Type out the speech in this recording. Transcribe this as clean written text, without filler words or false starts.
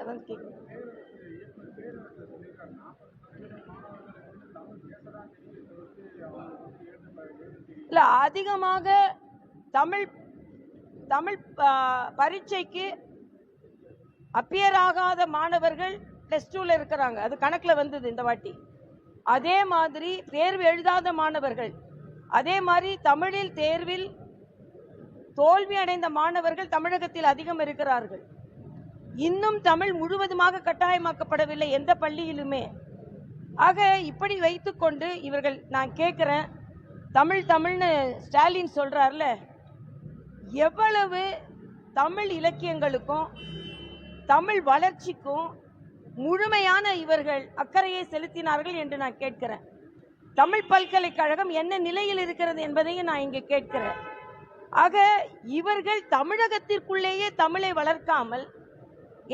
அதான் கேட்குறேன். இல்ல, அதிகமாக தமிழ் தமிழ் பரீட்சைக்கு அப்பியர் ஆகாத மாணவர்கள் +2ல இருக்கிறாங்க. அது கணக்குல வந்தது இந்த வாட்டி. அதே மாதிரி தேர்வு எழுதாத மாணவர்கள், அதே மாதிரி தமிழில் தேர்வில் தோல்வி அடைந்த மாணவர்கள் தமிழகத்தில் அதிகம் இருக்கிறார்கள். இன்னும் தமிழ் முழுவதுமாக கட்டாயமாக்கப்படவில்லை எந்த பள்ளியிலுமே. ஆக இப்படி வைத்துக்கொண்டு இவர்கள், நான் கேட்கிறேன், தமிழ் தமிழ்னு ஸ்டாலின் சொல்றார்ல, எவ்வளவு தமிழ் இலக்கியங்களுக்கும் தமிழ் வளர்ச்சிக்கும் முழுமையான இவர்கள் அக்கறையை செலுத்தினார்கள் என்று நான் கேட்கிறேன். தமிழ் பல்கலைக்கழகம் என்ன நிலையில் இருக்கிறது என்பதையும் நான் இங்கே கேட்கிறேன். ஆக இவர்கள் தமிழகத்திற்குள்ளேயே தமிழை வளர்க்காமல்